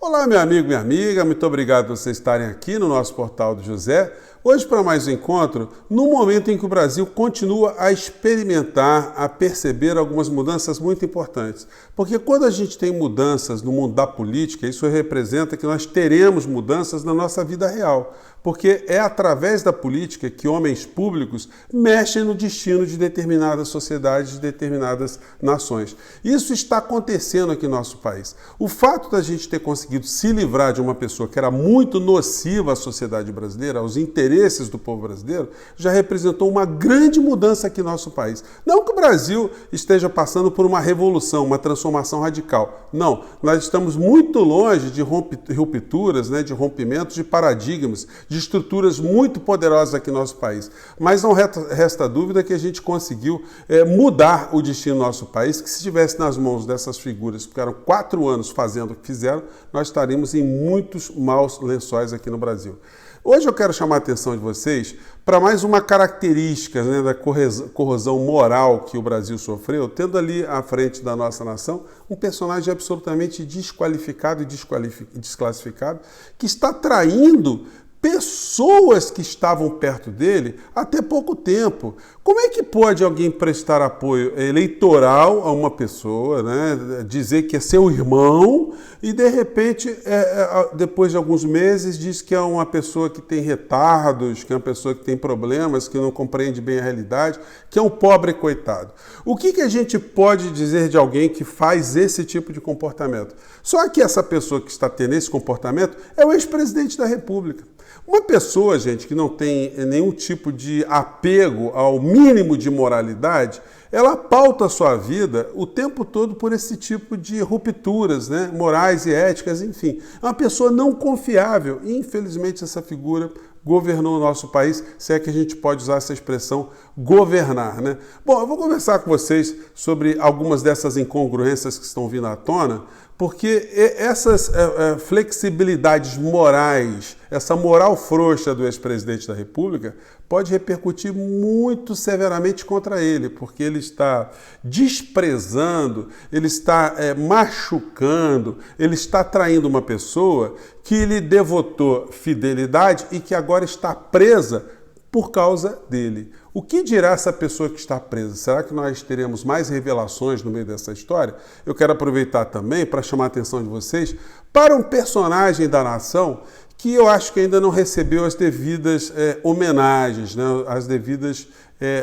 Olá, meu amigo, minha amiga, muito obrigado por vocês estarem aqui no nosso Portal do José. Hoje para mais um encontro, no momento em que o Brasil continua a experimentar, a perceber algumas mudanças muito importantes. Porque quando a gente tem mudanças no mundo da política, isso representa que nós teremos mudanças na nossa vida real. Porque é através da política que homens públicos mexem no destino de determinadas sociedades, de determinadas nações. Isso está acontecendo aqui no nosso país. O fato da gente ter conseguido se livrar de uma pessoa que era muito nociva à sociedade brasileira, aos interesses do povo brasileiro, já representou uma grande mudança aqui no nosso país. Não que o Brasil esteja passando por uma revolução, uma transformação radical. Não, nós estamos muito longe de rupturas, de rompimentos de paradigmas, de estruturas muito poderosas aqui no nosso país. Mas não resta dúvida que a gente conseguiu mudar o destino do nosso país, que se estivesse nas mãos dessas figuras que ficaram 4 anos fazendo o que fizeram, nós estaríamos em muitos maus lençóis aqui no Brasil. Hoje eu quero chamar a atenção de vocês para mais uma característica da corrosão moral que o Brasil sofreu, tendo ali à frente da nossa nação um personagem absolutamente desqualificado e desclassificado, que está traindo pessoas que estavam perto dele até pouco tempo. Como é que pode alguém prestar apoio eleitoral a uma pessoa, dizer que é seu irmão e de repente, depois de alguns meses, diz que é uma pessoa que tem retardos, que é uma pessoa que tem problemas, que não compreende bem a realidade, que é um pobre coitado? O que a gente pode dizer de alguém que faz esse tipo de comportamento? Só que essa pessoa que está tendo esse comportamento é o ex-presidente da República. Uma pessoa, gente, que não tem nenhum tipo de apego ao mínimo de moralidade, ela pauta a sua vida o tempo todo por esse tipo de rupturas, morais e éticas, enfim. É uma pessoa não confiável e, infelizmente, essa figura governou o nosso país, se é que a gente pode usar essa expressão governar, Bom, eu vou conversar com vocês sobre algumas dessas incongruências que estão vindo à tona, porque essas flexibilidades morais, essa moral frouxa do ex-presidente da República pode repercutir muito severamente contra ele, porque ele está desprezando, ele está machucando, ele está traindo uma pessoa que lhe devotou fidelidade e que agora está presa por causa dele. O que dirá essa pessoa que está presa? Será que nós teremos mais revelações no meio dessa história? Eu quero aproveitar também para chamar a atenção de vocês para um personagem da nação que eu acho que ainda não recebeu as devidas homenagens, as devidas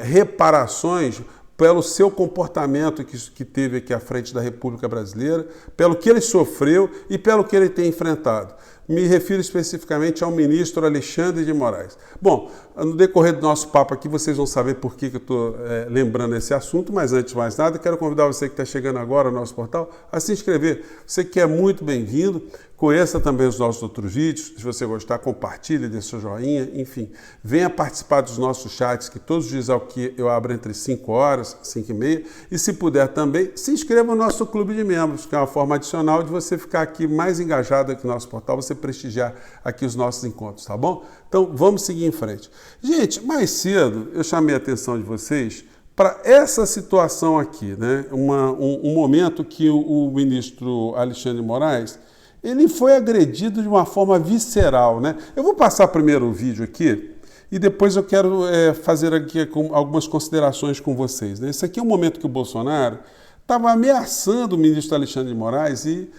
reparações pelo seu comportamento que teve aqui à frente da República Brasileira, pelo que ele sofreu e pelo que ele tem enfrentado. Me refiro especificamente ao ministro Alexandre de Moraes. Bom, no decorrer do nosso papo aqui, vocês vão saber por que eu estou lembrando esse assunto, mas antes de mais nada, quero convidar você que está chegando agora ao nosso portal a se inscrever. Você que é muito bem-vindo, conheça também os nossos outros vídeos. Se você gostar, compartilhe, dê seu joinha, enfim. Venha participar dos nossos chats, que todos os dias eu abro entre 5 horas, 5 e meia. E se puder também, se inscreva no nosso clube de membros, que é uma forma adicional de você ficar aqui mais engajado aqui no nosso portal, você prestigiar aqui os nossos encontros, tá bom? Então, vamos seguir em frente. Gente, mais cedo eu chamei a atenção de vocês para essa situação aqui, um momento que o ministro Alexandre de Moraes, ele foi agredido de uma forma visceral, Eu vou passar primeiro o vídeo aqui e depois eu quero fazer aqui algumas considerações com vocês. Esse aqui é um momento que o Bolsonaro estava ameaçando o ministro Alexandre de Moraes e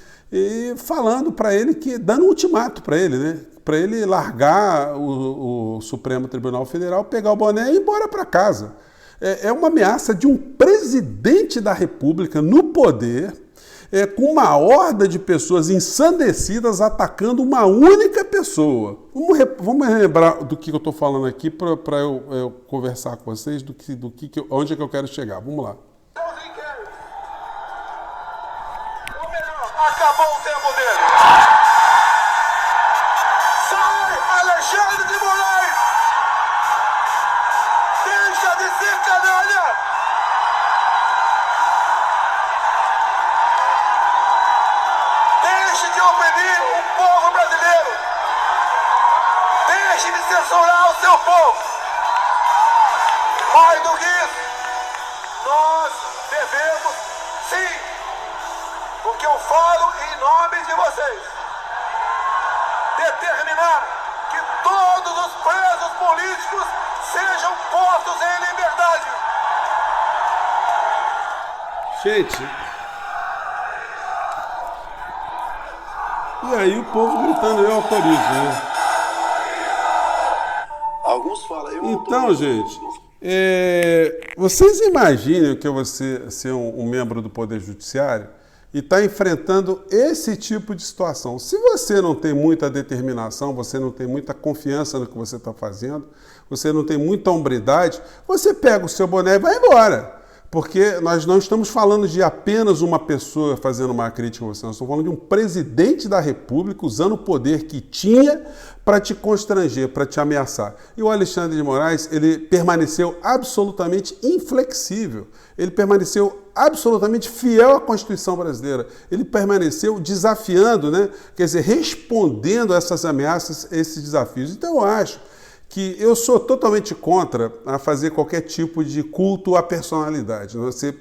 falando para ele, dando um ultimato para ele, para ele largar o Supremo Tribunal Federal, pegar o boné e ir embora para casa. É uma ameaça de um presidente da República no poder, com uma horda de pessoas ensandecidas atacando uma única pessoa. Vamos lembrar do que eu estou falando aqui para eu conversar com vocês, onde é que eu quero chegar. Vamos lá. Acabou o tempo dele. Sai, Alexandre de Moraes! Deixa de ser canalha! Deixe de oprimir o povo brasileiro! Deixe de censurar o seu povo! Mais do que isso, nós devemos, sim, porque eu falo em nome de vocês. determinar que todos os presos políticos sejam postos em liberdade. Gente, e aí o povo gritando, eu autorizo, né? Alguns falam, eu Então, autorizo. gente, vocês imaginem que você ser um membro do Poder Judiciário e está enfrentando esse tipo de situação. Se você não tem muita determinação, você não tem muita confiança no que você está fazendo, você não tem muita hombridade, você pega o seu boné e vai embora. Porque nós não estamos falando de apenas uma pessoa fazendo uma crítica a você, nós estamos falando de um presidente da República usando o poder que tinha para te constranger, para te ameaçar. E o Alexandre de Moraes, ele permaneceu absolutamente inflexível, ele permaneceu absolutamente fiel à Constituição brasileira, ele permaneceu desafiando, né? Quer dizer, respondendo a essas ameaças, a esses desafios. Então eu acho que eu sou totalmente contra a fazer qualquer tipo de culto à personalidade. Você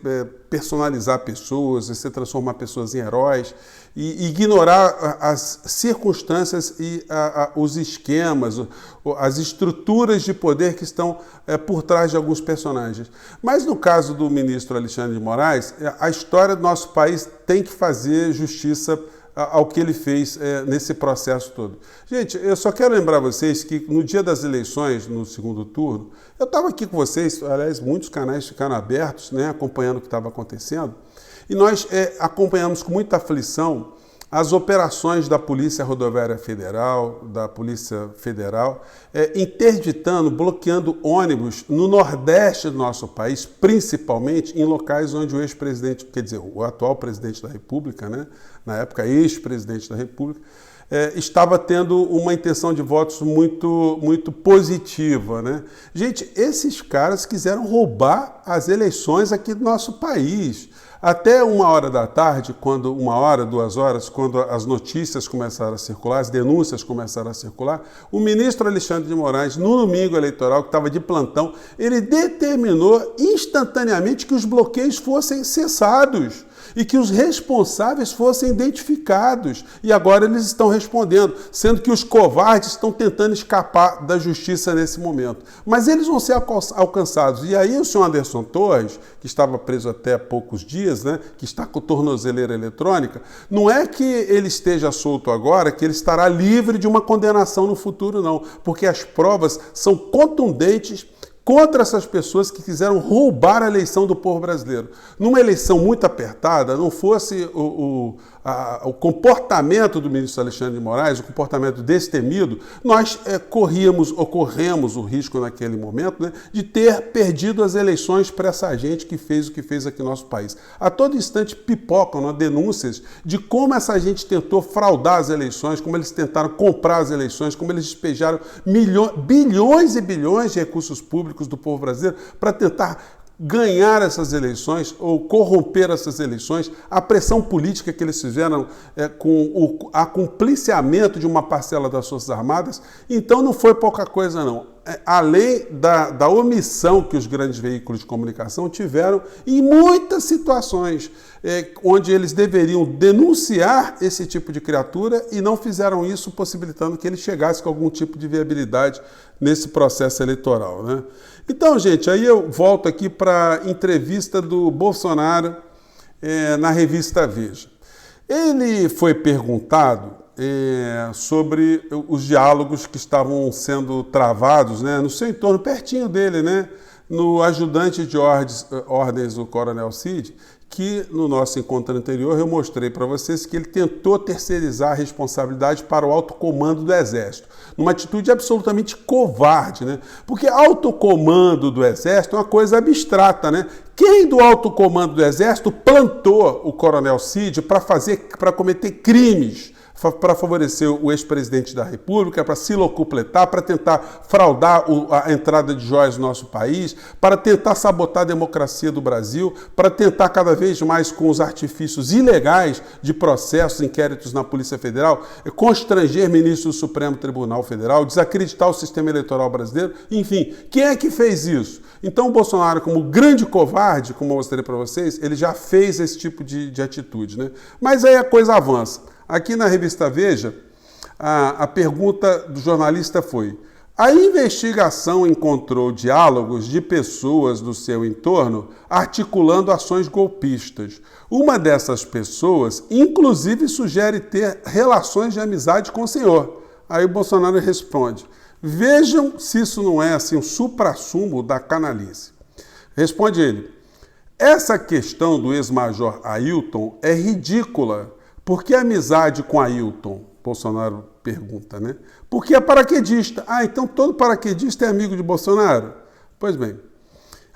personalizar pessoas, você transformar pessoas em heróis e ignorar as circunstâncias e os esquemas, as estruturas de poder que estão por trás de alguns personagens. Mas no caso do ministro Alexandre de Moraes, a história do nosso país tem que fazer justiça ao que ele fez nesse processo todo. Gente, eu só quero lembrar vocês que no dia das eleições, no segundo turno, eu estava aqui com vocês, aliás, muitos canais ficaram abertos, né, acompanhando o que estava acontecendo, e nós acompanhamos com muita aflição as operações da Polícia Rodoviária Federal, da Polícia Federal, interditando, bloqueando ônibus no nordeste do nosso país, principalmente em locais onde o ex-presidente, quer dizer, o atual presidente da República, né, na época ex-presidente da República, estava tendo uma intenção de votos muito, muito positiva, né? Gente, esses caras quiseram roubar as eleições aqui do nosso país. Até 1h da tarde, quando 1h, 2h, quando as notícias começaram a circular, as denúncias começaram a circular, o ministro Alexandre de Moraes, no domingo eleitoral, que estava de plantão, ele determinou instantaneamente que os bloqueios fossem cessados e que os responsáveis fossem identificados. E agora eles estão respondendo, sendo que os covardes estão tentando escapar da justiça nesse momento. Mas eles vão ser alcançados. E aí o senhor Anderson Torres, que estava preso até há poucos dias, né, que está com tornozeleira eletrônica, não é que ele esteja solto agora, que ele estará livre de uma condenação no futuro, não. Porque as provas são contundentes contra essas pessoas que quiseram roubar a eleição do povo brasileiro. Numa eleição muito apertada, não fosse o comportamento do ministro Alexandre de Moraes, o comportamento destemido, nós corremos o risco naquele momento, né, de ter perdido as eleições para essa gente que fez o que fez aqui no nosso país. A todo instante pipocam, né, denúncias de como essa gente tentou fraudar as eleições, como eles tentaram comprar as eleições, como eles despejaram bilhões e bilhões de recursos públicos do povo brasileiro para tentar ganhar essas eleições ou corromper essas eleições, a pressão política que eles fizeram com o acompliciamento de uma parcela das Forças Armadas. Então não foi pouca coisa não. Além da omissão que os grandes veículos de comunicação tiveram em muitas situações onde eles deveriam denunciar esse tipo de criatura e não fizeram isso, possibilitando que ele chegasse com algum tipo de viabilidade nesse processo eleitoral, né? Então, gente, aí eu volto aqui para a entrevista do Bolsonaro na revista Veja. Ele foi perguntado sobre os diálogos que estavam sendo travados, né, no seu entorno, pertinho dele, né, no ajudante de ordens, o Coronel Cid, que no nosso encontro anterior eu mostrei para vocês que ele tentou terceirizar a responsabilidade para o alto comando do Exército, numa atitude absolutamente covarde, né? Porque alto comando do Exército é uma coisa abstrata, né? Quem do alto comando do Exército plantou o Coronel Cid para cometer crimes, para favorecer o ex-presidente da República, para se locupletar, para tentar fraudar a entrada de joias no nosso país, para tentar sabotar a democracia do Brasil, para tentar cada vez mais, com os artifícios ilegais de processos, inquéritos na Polícia Federal, constranger ministros do Supremo Tribunal Federal, desacreditar o sistema eleitoral brasileiro. Enfim, quem é que fez isso? Então o Bolsonaro, como grande covarde, como eu mostrei para vocês, ele já fez esse tipo de atitude, né? Mas aí a coisa avança. Aqui na revista Veja, A pergunta do jornalista foi: a investigação encontrou diálogos de pessoas do seu entorno articulando ações golpistas. Uma dessas pessoas, inclusive, sugere ter relações de amizade com o senhor. Aí o Bolsonaro responde: vejam se isso não é assim um suprassumo da canalice. Responde ele: essa questão do ex-major Ailton é ridícula. Por que amizade com Ailton? Bolsonaro pergunta, né? Porque é paraquedista. Ah, então todo paraquedista é amigo de Bolsonaro? Pois bem.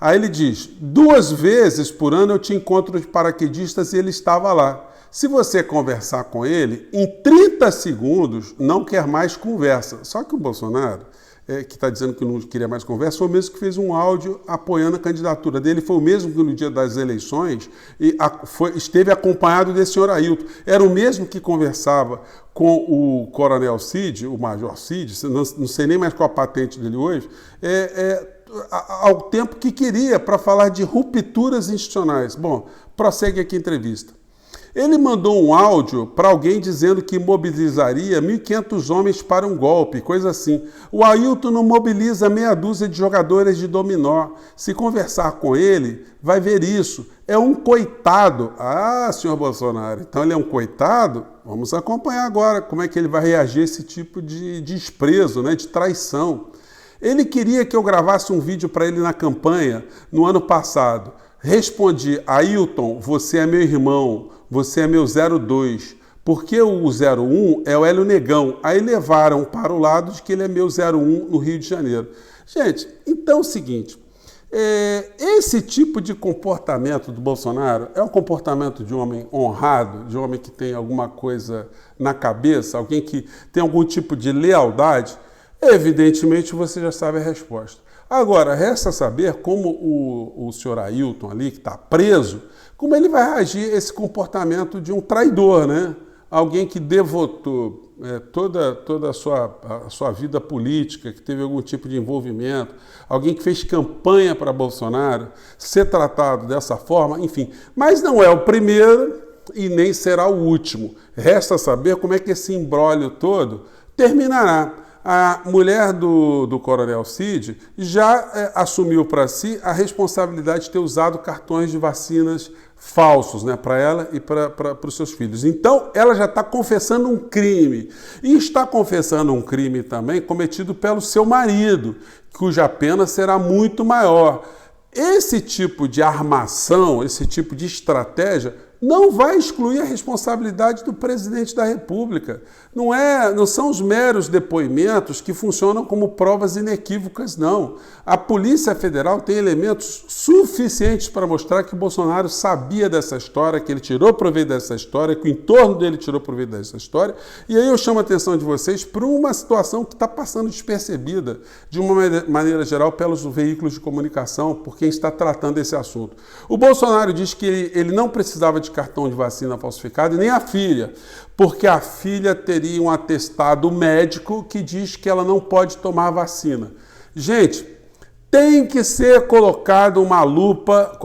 Aí ele diz: 2 vezes por ano eu te encontro de paraquedistas e ele estava lá. Se você conversar com ele, em 30 segundos não quer mais conversa. Só que o Bolsonaro, que está dizendo que não queria mais conversa, foi o mesmo que fez um áudio apoiando a candidatura dele, foi o mesmo que no dia das eleições esteve acompanhado desse senhor Ailton. Era o mesmo que conversava com o coronel Cid, o major Cid, não sei nem mais qual a patente dele hoje, ao tempo que queria para falar de rupturas institucionais. Bom, prossegue aqui a entrevista. Ele mandou um áudio para alguém dizendo que mobilizaria 1.500 homens para um golpe, coisa assim. O Ailton não mobiliza meia dúzia de jogadores de dominó. Se conversar com ele, vai ver isso. É um coitado. Ah, senhor Bolsonaro, então ele é um coitado? Vamos acompanhar agora como é que ele vai reagir a esse tipo de desprezo, né, de traição. Ele queria que eu gravasse um vídeo para ele na campanha no ano passado. Respondi: Ailton, você é meu irmão, você é meu 02, porque o 01 é o Hélio Negão. Aí levaram para o lado de que ele é meu 01 no Rio de Janeiro. Gente, então é o seguinte, esse tipo de comportamento do Bolsonaro é um comportamento de um homem honrado, de um homem que tem alguma coisa na cabeça, alguém que tem algum tipo de lealdade? Evidentemente você já sabe a resposta. Agora, resta saber como o senhor Ailton ali, que está preso, como ele vai reagir a esse comportamento de um traidor, né? Alguém que devotou toda a sua vida política, que teve algum tipo de envolvimento, alguém que fez campanha para Bolsonaro, ser tratado dessa forma, enfim. Mas não é o primeiro e nem será o último. Resta saber como é que esse imbróglio todo terminará. A mulher do coronel Cid já assumiu para si a responsabilidade de ter usado cartões de vacinas falsos, né, para ela e para os seus filhos. Então, ela já está confessando um crime. E está confessando um crime também cometido pelo seu marido, cuja pena será muito maior. Esse tipo de armação, esse tipo de estratégia não vai excluir a responsabilidade do presidente da República. Não são os meros depoimentos que funcionam como provas inequívocas, não. A Polícia Federal tem elementos suficientes para mostrar que o Bolsonaro sabia dessa história, que ele tirou proveito dessa história, que o entorno dele tirou proveito dessa história. E aí eu chamo a atenção de vocês para uma situação que está passando despercebida, de uma maneira geral, pelos veículos de comunicação, por quem está tratando esse assunto. O Bolsonaro diz que ele não precisava de cartão de vacina falsificado, e nem a filha, porque a filha teria um atestado médico que diz que ela não pode tomar vacina. Gente, tem que ser colocada uma lupa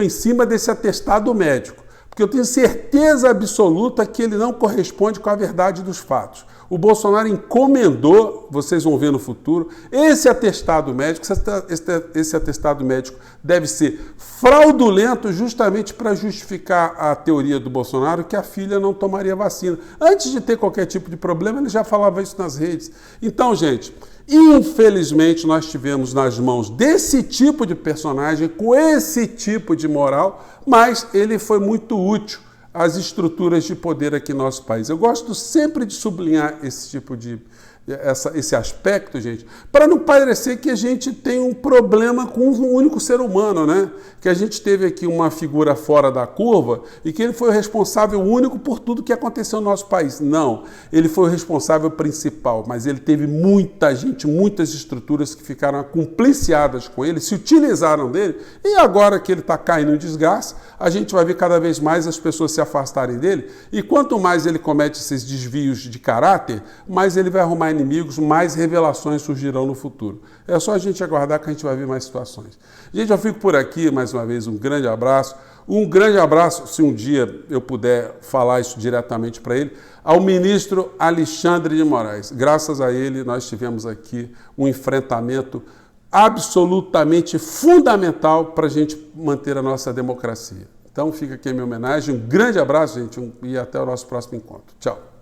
em cima desse atestado médico, porque eu tenho certeza absoluta que ele não corresponde com a verdade dos fatos. O Bolsonaro encomendou, vocês vão ver no futuro, esse atestado médico. Esse atestado médico deve ser fraudulento justamente para justificar a teoria do Bolsonaro que a filha não tomaria vacina. Antes de ter qualquer tipo de problema, ele já falava isso nas redes. Então, gente, infelizmente nós tivemos nas mãos desse tipo de personagem, com esse tipo de moral, mas ele foi muito útil às estruturas de poder aqui no nosso país. Eu gosto sempre de sublinhar esse aspecto, gente, para não parecer que a gente tem um problema com um único ser humano, né? Que a gente teve aqui uma figura fora da curva e que ele foi o responsável único por tudo que aconteceu no nosso país. Não, ele foi o responsável principal, mas ele teve muita gente, muitas estruturas que ficaram compliciadas com ele, se utilizaram dele, e agora que ele está caindo em desgraça, a gente vai ver cada vez mais as pessoas se afastarem dele, e quanto mais ele comete esses desvios de caráter, mais ele vai arrumar inimigos, mais revelações surgirão no futuro. É só a gente aguardar que a gente vai ver mais situações. Gente, eu fico por aqui, mais uma vez, um grande abraço. Um grande abraço, se um dia eu puder falar isso diretamente para ele, ao ministro Alexandre de Moraes. Graças a ele, nós tivemos aqui um enfrentamento absolutamente fundamental para a gente manter a nossa democracia. Então fica aqui a minha homenagem, um grande abraço, gente, e até o nosso próximo encontro. Tchau.